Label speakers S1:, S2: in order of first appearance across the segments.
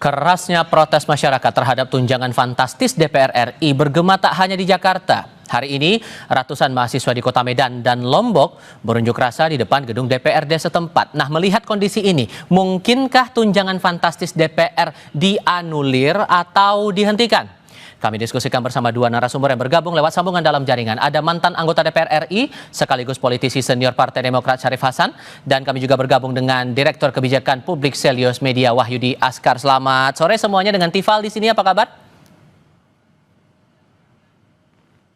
S1: Kerasnya protes masyarakat terhadap tunjangan fantastis DPR RI bergema tak hanya di Jakarta. Hari ini, ratusan mahasiswa di Kota Medan dan Lombok berunjuk rasa di depan gedung DPRD setempat. Nah, melihat kondisi ini, mungkinkah tunjangan fantastis DPR dianulir atau dihentikan? Kami diskusikan bersama dua narasumber yang bergabung lewat sambungan dalam jaringan. Ada mantan anggota DPR RI, sekaligus politisi senior Partai Demokrat Syarif Hasan. Dan kami juga bergabung dengan Direktur Kebijakan Publik Selios Media Wahyudi Askar. Selamat sore semuanya, dengan Tifal di sini, apa kabar?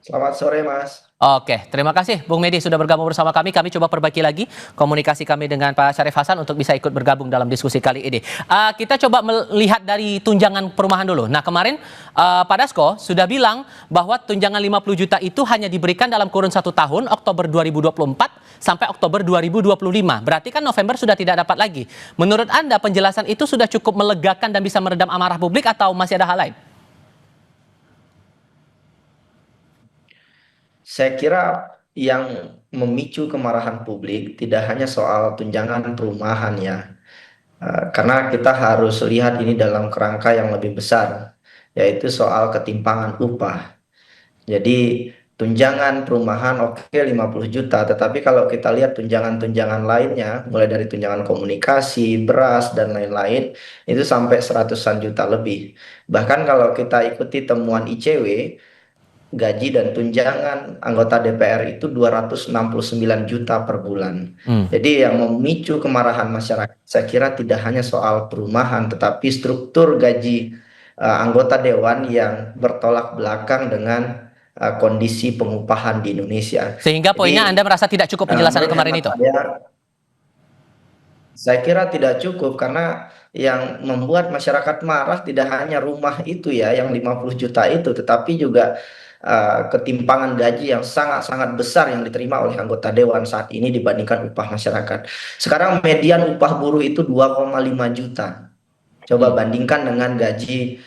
S2: Selamat sore, Mas.
S1: Oke, terima kasih Bung Medi sudah bergabung bersama kami. Kami coba perbaiki lagi komunikasi kami dengan Pak Syarif Hasan untuk bisa ikut bergabung dalam diskusi kali ini. Kita coba melihat dari tunjangan perumahan dulu. Nah, kemarin Pak Dasko sudah bilang bahwa tunjangan 50 juta itu hanya diberikan dalam kurun 1 tahun, Oktober 2024 sampai Oktober 2025. Berarti kan November sudah tidak dapat lagi. Menurut Anda penjelasan itu sudah cukup melegakan dan bisa meredam amarah publik atau masih ada hal lain?
S2: Saya kira yang memicu kemarahan publik tidak hanya soal tunjangan perumahan ya, karena kita harus lihat ini dalam kerangka yang lebih besar, yaitu soal ketimpangan upah. Jadi tunjangan perumahan oke 50 juta, tetapi kalau kita lihat tunjangan-tunjangan lainnya, mulai dari tunjangan komunikasi, beras, dan lain-lain, itu sampai seratusan juta lebih. Bahkan kalau kita ikuti temuan ICW, gaji dan tunjangan anggota DPR itu 269 juta per bulan. Jadi yang memicu kemarahan masyarakat saya kira tidak hanya soal perumahan, tetapi struktur gaji anggota dewan yang bertolak belakang dengan kondisi pengupahan di Indonesia.
S1: Sehingga poinnya Anda merasa tidak cukup penjelasan kemarin itu?
S2: Saya kira tidak cukup, karena yang membuat masyarakat marah tidak hanya rumah itu ya, yang 50 juta itu, tetapi juga ketimpangan gaji yang sangat-sangat besar yang diterima oleh anggota dewan saat ini dibandingkan upah masyarakat. Sekarang median upah buruh itu 2,5 juta. Coba bandingkan dengan gaji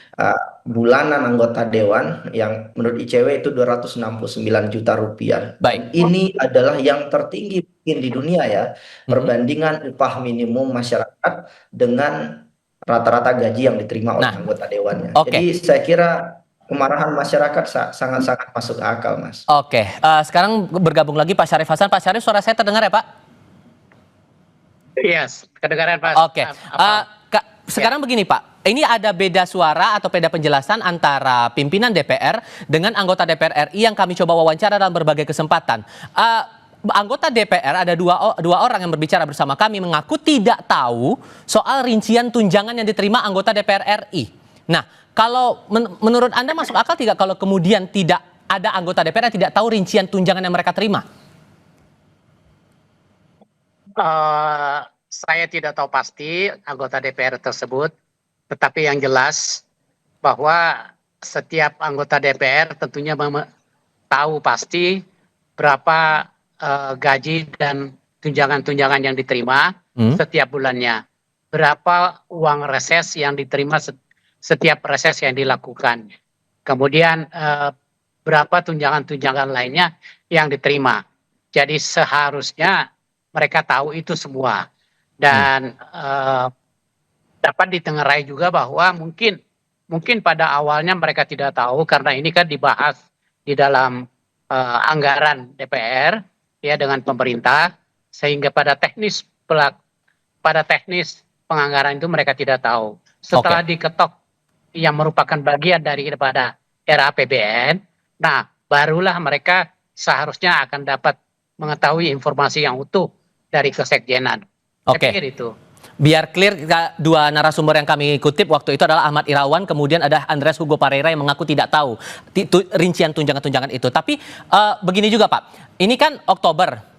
S2: bulanan anggota dewan yang menurut ICW itu 269 juta rupiah.
S1: Baik.
S2: Ini adalah yang tertinggi mungkin di dunia ya, perbandingan upah minimum masyarakat dengan rata-rata gaji yang diterima oleh anggota dewannya. Jadi saya kira kemarahan masyarakat sangat-sangat masuk akal, Mas.
S1: Oke, sekarang bergabung lagi Pak Syarif Hasan. Pak Syarif, suara saya terdengar ya, Pak?
S3: Yes, kedengaran, Pak.
S1: Oke, sekarang begini, Pak. Ini ada beda suara atau beda penjelasan antara pimpinan DPR dengan anggota DPR RI yang kami coba wawancara dalam berbagai kesempatan. Anggota DPR ada dua orang yang berbicara bersama kami mengaku tidak tahu soal rincian tunjangan yang diterima anggota DPR RI. Nah, kalau menurut Anda masuk akal tidak kalau kemudian tidak ada anggota DPR yang tidak tahu rincian tunjangan yang mereka terima?
S3: Saya tidak tahu pasti anggota DPR tersebut, tetapi yang jelas bahwa setiap anggota DPR tentunya tahu pasti berapa gaji dan tunjangan-tunjangan yang diterima setiap bulannya, berapa uang reses yang diterima setiap reses yang dilakukan, kemudian berapa tunjangan-tunjangan lainnya yang diterima. Jadi seharusnya mereka tahu itu semua, dan dapat ditengarai juga bahwa mungkin pada awalnya mereka tidak tahu karena ini kan dibahas di dalam anggaran DPR ya dengan pemerintah, sehingga pada teknis penganggaran itu mereka tidak tahu. Setelah diketok yang merupakan bagian daripada RAPBN, nah barulah mereka seharusnya akan dapat mengetahui informasi yang utuh dari kesekjenan. Saya pikir itu.
S1: Biar clear, dua narasumber yang kami kutip waktu itu adalah Ahmad Irawan, kemudian ada Andreas Hugo Pareira yang mengaku tidak tahu rincian tunjangan-tunjangan itu. Tapi begini juga, Pak, ini kan Oktober.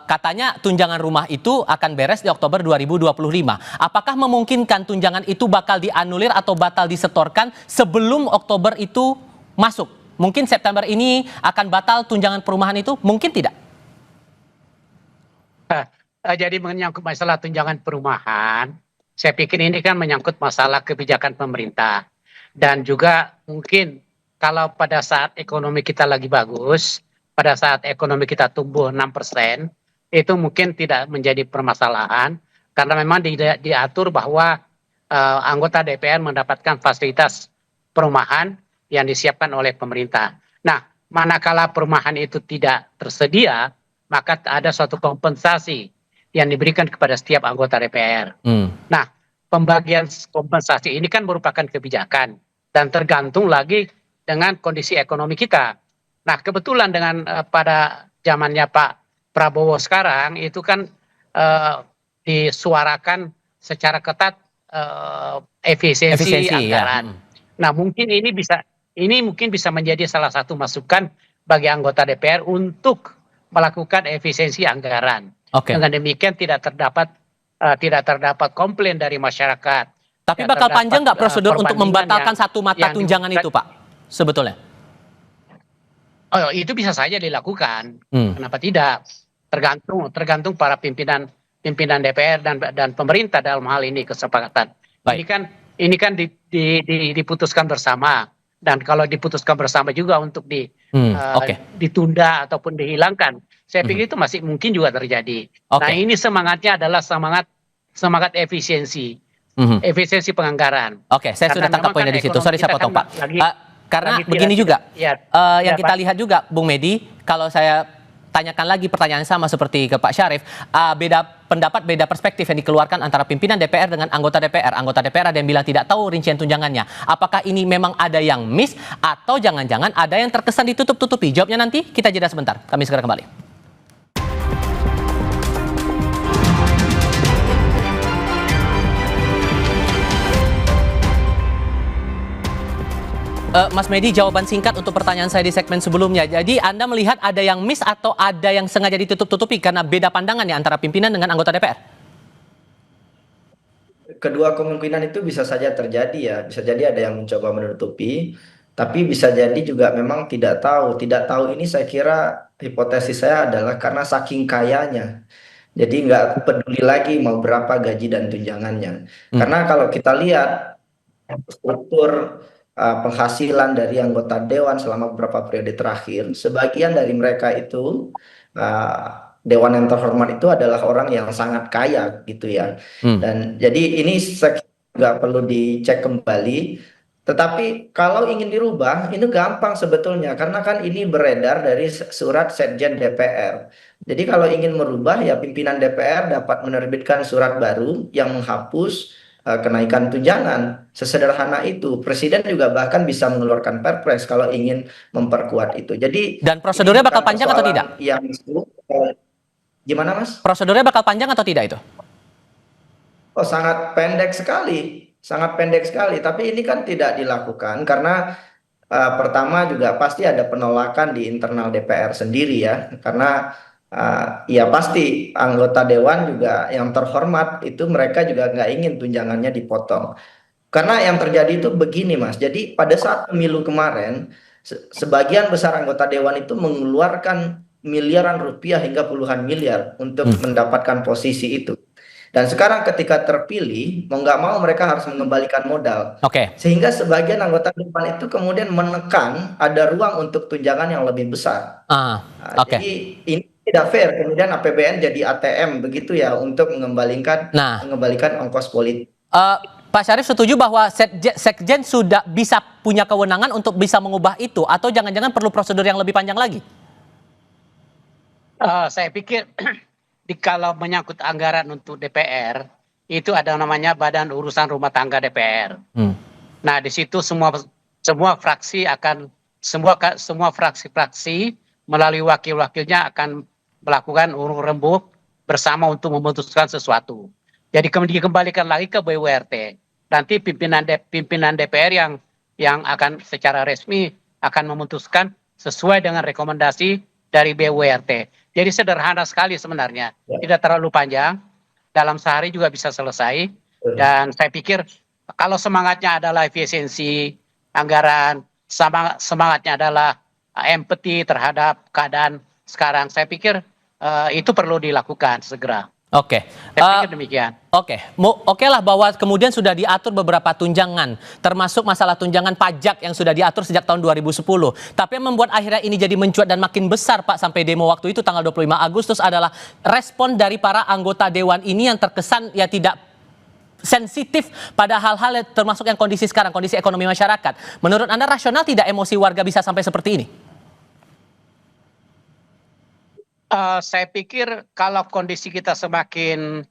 S1: Katanya tunjangan rumah itu akan beres di Oktober 2025. Apakah memungkinkan tunjangan itu bakal dianulir atau batal disetorkan sebelum Oktober itu masuk? Mungkin September ini akan batal tunjangan perumahan itu? Mungkin tidak?
S3: Jadi menyangkut masalah tunjangan perumahan, saya pikir ini kan menyangkut masalah kebijakan pemerintah. Dan juga mungkin kalau pada saat ekonomi kita lagi bagus, pada saat ekonomi kita tumbuh 6%, itu mungkin tidak menjadi permasalahan, karena memang diatur bahwa anggota DPR mendapatkan fasilitas perumahan yang disiapkan oleh pemerintah. Nah, manakala perumahan itu tidak tersedia, maka ada suatu kompensasi yang diberikan kepada setiap anggota DPR. Nah, pembagian kompensasi ini kan merupakan kebijakan dan tergantung lagi dengan kondisi ekonomi kita. Nah, kebetulan dengan pada zamannya Pak Prabowo sekarang itu kan disuarakan secara ketat efisiensi anggaran. Nah, mungkin ini mungkin bisa menjadi salah satu masukan bagi anggota DPR untuk melakukan efisiensi anggaran. Dengan demikian tidak terdapat komplain dari masyarakat.
S1: Tapi bakal panjang nggak prosedur untuk membatalkan satu mata tunjangan itu, Pak? Sebetulnya?
S3: Oh, itu bisa saja dilakukan. Kenapa tidak? Tergantung para pimpinan DPR dan pemerintah dalam hal ini kesepakatan. Ini kan diputuskan bersama, dan kalau diputuskan bersama juga untuk ditunda ataupun dihilangkan, saya pikir itu masih mungkin juga terjadi. Nah, ini semangatnya adalah semangat efisiensi penganggaran.
S1: Saya sudah tangkap poinnya di situ. Sorry saya potong, Pak. Karena begini juga, yang kita lihat juga, Bung Medi, kalau saya tanyakan lagi pertanyaan sama seperti ke Pak Syarif, beda pendapat, beda perspektif yang dikeluarkan antara pimpinan DPR dengan anggota DPR. Anggota DPR ada yang bilang tidak tahu rincian tunjangannya. Apakah ini memang ada yang miss atau jangan-jangan ada yang terkesan ditutup-tutupi? Jawabnya nanti, kita jeda sebentar. Kami segera kembali. Mas Medi, jawaban singkat untuk pertanyaan saya di segmen sebelumnya. Jadi Anda melihat ada yang miss atau ada yang sengaja ditutup-tutupi karena beda pandangan ya antara pimpinan dengan anggota DPR?
S2: Kedua kemungkinan itu bisa saja terjadi ya. Bisa jadi ada yang mencoba menutupi, tapi bisa jadi juga memang tidak tahu. Tidak tahu ini saya kira hipotesis saya adalah karena saking kayanya. Jadi nggak peduli lagi mau berapa gaji dan tunjangannya. Karena kalau kita lihat struktur penghasilan dari anggota dewan selama beberapa periode terakhir, sebagian dari mereka itu dewan yang terhormat itu adalah orang yang sangat kaya gitu ya. Dan jadi ini nggak perlu dicek kembali. Tetapi kalau ingin dirubah, ini gampang sebetulnya karena kan ini beredar dari surat Sekjen DPR. Jadi kalau ingin merubah ya pimpinan DPR dapat menerbitkan surat baru yang menghapus kenaikan tunjangan. Sesederhana itu. Presiden juga bahkan bisa mengeluarkan Perpres kalau ingin memperkuat itu. Jadi
S1: dan prosedurnya bakal panjang atau tidak?
S2: Gimana, Mas?
S1: Prosedurnya bakal panjang atau tidak itu?
S2: Oh, sangat pendek sekali. Sangat pendek sekali. Tapi ini kan tidak dilakukan karena pertama juga pasti ada penolakan di internal DPR sendiri ya. Karena ya pasti anggota dewan juga yang terhormat itu mereka juga nggak ingin tunjangannya dipotong. Karena yang terjadi itu begini, Mas. Jadi pada saat pemilu kemarin, sebagian besar anggota dewan itu mengeluarkan miliaran rupiah hingga puluhan miliar untuk mendapatkan posisi itu. Dan sekarang ketika terpilih, mau nggak mau mereka harus mengembalikan modal. Sehingga sebagian anggota dewan itu kemudian menekan ada ruang untuk tunjangan yang lebih besar. Jadi ini tidak fair, kemudian APBN jadi ATM begitu ya untuk mengembalikan ongkos politik.
S1: Pak Syarif setuju bahwa Sekjen sudah bisa punya kewenangan untuk bisa mengubah itu atau jangan-jangan perlu prosedur yang lebih panjang lagi?
S3: Saya pikir kalau menyangkut anggaran untuk DPR itu ada namanya Badan Urusan Rumah Tangga DPR. Nah, di situ semua fraksi semua fraksi melalui wakil-wakilnya akan melakukan urung rembuk bersama untuk memutuskan sesuatu. Jadi kemudian dikembalikan lagi ke BWRT. Nanti pimpinan DPR yang akan secara resmi akan memutuskan sesuai dengan rekomendasi dari BWRT. Jadi sederhana sekali sebenarnya, tidak terlalu panjang. Dalam sehari juga bisa selesai. Dan saya pikir kalau semangatnya adalah efisiensi anggaran, semangatnya adalah empati terhadap keadaan sekarang, saya pikir itu perlu dilakukan segera. Saya pikir demikian.
S1: Oke lah bahwa kemudian sudah diatur beberapa tunjangan, termasuk masalah tunjangan pajak yang sudah diatur sejak tahun 2010. Tapi yang membuat akhirnya ini jadi mencuat dan makin besar, Pak, sampai demo waktu itu tanggal 25 Agustus adalah respon dari para anggota dewan ini yang terkesan ya tidak sensitif pada hal-hal termasuk yang kondisi sekarang, kondisi ekonomi masyarakat. Menurut Anda rasional tidak emosi warga bisa sampai seperti ini?
S3: Saya pikir kalau kondisi kita semakin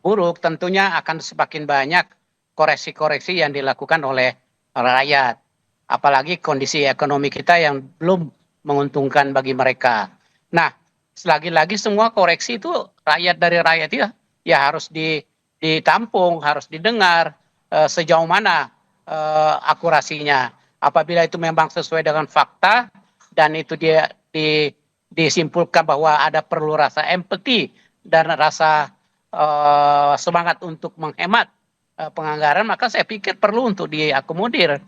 S3: buruk, tentunya akan semakin banyak koreksi-koreksi yang dilakukan oleh rakyat. Apalagi kondisi ekonomi kita yang belum menguntungkan bagi mereka. Nah, lagi-lagi semua koreksi itu rakyat dari rakyat ya harus ditampung, harus didengar sejauh mana akurasinya. Apabila itu memang sesuai dengan fakta dan itu disimpulkan bahwa ada perlu rasa empati dan rasa semangat untuk menghemat penganggaran, maka saya pikir perlu untuk diakomodir.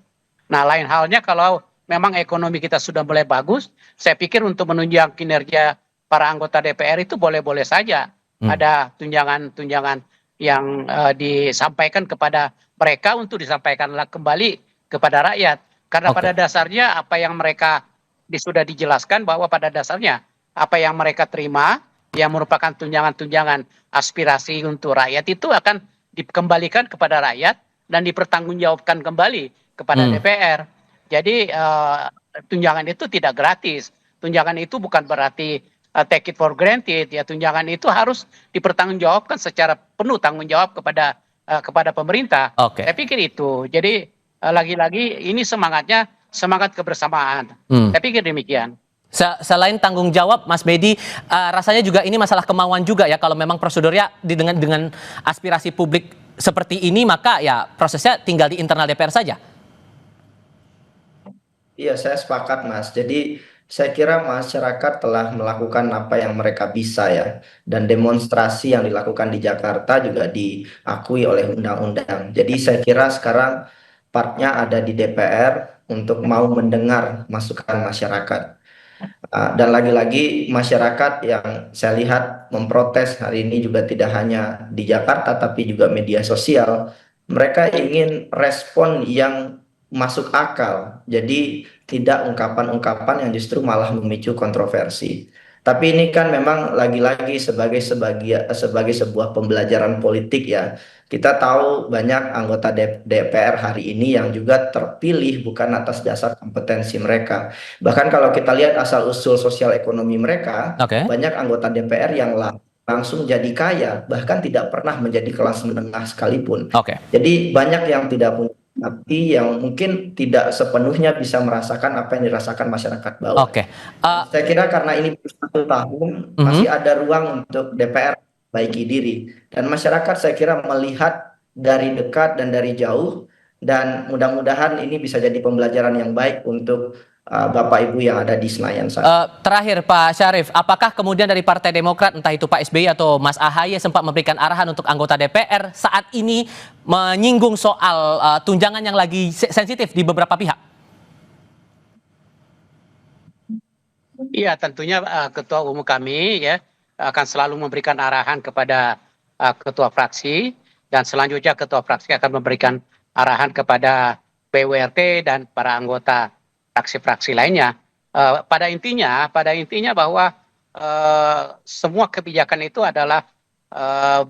S3: Nah, lain halnya kalau memang ekonomi kita sudah mulai bagus, saya pikir untuk menunjang kinerja para anggota DPR itu boleh-boleh saja ada tunjangan-tunjangan yang disampaikan kepada mereka untuk disampaikan kembali kepada rakyat. Karena pada dasarnya apa yang mereka sudah dijelaskan bahwa pada dasarnya apa yang mereka terima yang merupakan tunjangan-tunjangan aspirasi untuk rakyat itu akan dikembalikan kepada rakyat dan dipertanggungjawabkan kembali kepada DPR. Jadi tunjangan itu tidak gratis. Tunjangan itu bukan berarti take it for granted. Ya, tunjangan itu harus dipertanggungjawabkan secara penuh tanggung jawab kepada pemerintah. Saya pikir itu. Jadi lagi-lagi ini semangatnya semangat kebersamaan. Saya pikir demikian.
S1: Selain tanggung jawab, Mas Bedi, rasanya juga ini masalah kemauan juga ya. Kalau memang prosedurnya dengan aspirasi publik seperti ini, maka ya prosesnya tinggal di internal DPR saja.
S2: Iya, saya sepakat, Mas. Jadi saya kira masyarakat telah melakukan apa yang mereka bisa ya. Dan demonstrasi yang dilakukan di Jakarta juga diakui oleh undang-undang. Jadi saya kira sekarang partnya ada di DPR untuk mau mendengar masukan masyarakat. Dan lagi-lagi masyarakat yang saya lihat memprotes hari ini juga tidak hanya di Jakarta tapi juga media sosial. Mereka ingin respon yang masuk akal. Jadi tidak ungkapan-ungkapan yang justru malah memicu kontroversi. Tapi ini kan memang lagi-lagi sebagai sebuah pembelajaran politik ya. Kita tahu banyak anggota DPR hari ini yang juga terpilih bukan atas dasar kompetensi mereka. Bahkan kalau kita lihat asal-usul sosial ekonomi mereka, banyak anggota DPR yang langsung jadi kaya, bahkan tidak pernah menjadi kelas menengah sekalipun. Jadi banyak yang tidak punya, tapi yang mungkin tidak sepenuhnya bisa merasakan apa yang dirasakan masyarakat bawah. Saya kira karena ini 1 tahun masih ada ruang untuk DPR baiki diri, dan masyarakat saya kira melihat dari dekat dan dari jauh, dan mudah-mudahan ini bisa jadi pembelajaran yang baik untuk Bapak Ibu yang ada di Senayan sana.
S1: Terakhir Pak Syarif, apakah kemudian dari Partai Demokrat, entah itu Pak SBY atau Mas AHY sempat memberikan arahan untuk anggota DPR saat ini menyinggung soal tunjangan yang lagi sensitif di beberapa pihak?
S3: Iya, tentunya Ketua Umum kami ya akan selalu memberikan arahan kepada Ketua Fraksi, dan selanjutnya Ketua Fraksi akan memberikan arahan kepada PWRT dan para anggota fraksi-fraksi lainnya. Pada intinya bahwa semua kebijakan itu adalah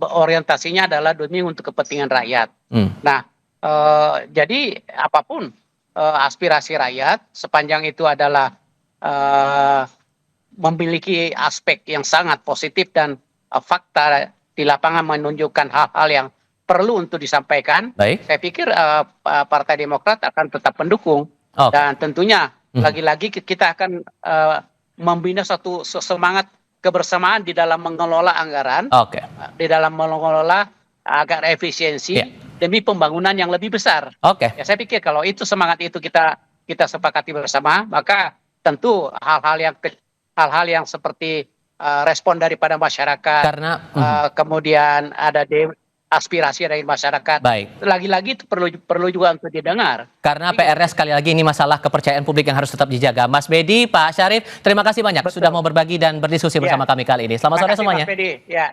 S3: orientasinya adalah demi untuk kepentingan rakyat. Nah, jadi apapun aspirasi rakyat, sepanjang itu adalah memiliki aspek yang sangat positif dan fakta di lapangan menunjukkan hal-hal yang perlu untuk disampaikan, saya pikir Partai Demokrat akan tetap mendukung. Dan tentunya lagi-lagi kita akan membina satu semangat kebersamaan di dalam mengelola anggaran, di dalam mengelola agar efisiensi demi pembangunan yang lebih besar. Ya, saya pikir kalau itu semangat itu kita sepakati bersama, maka tentu hal-hal yang seperti respon daripada masyarakat, kemudian ada aspirasi dari masyarakat. Lagi-lagi itu perlu juga untuk didengar.
S1: Karena PR-nya sekali lagi ini masalah kepercayaan publik yang harus tetap dijaga. Mas Bedi, Pak Syarif, terima kasih banyak sudah mau berbagi dan berdiskusi bersama kami kali ini. Selamat sore semuanya.
S3: Mas Bedi. Ya.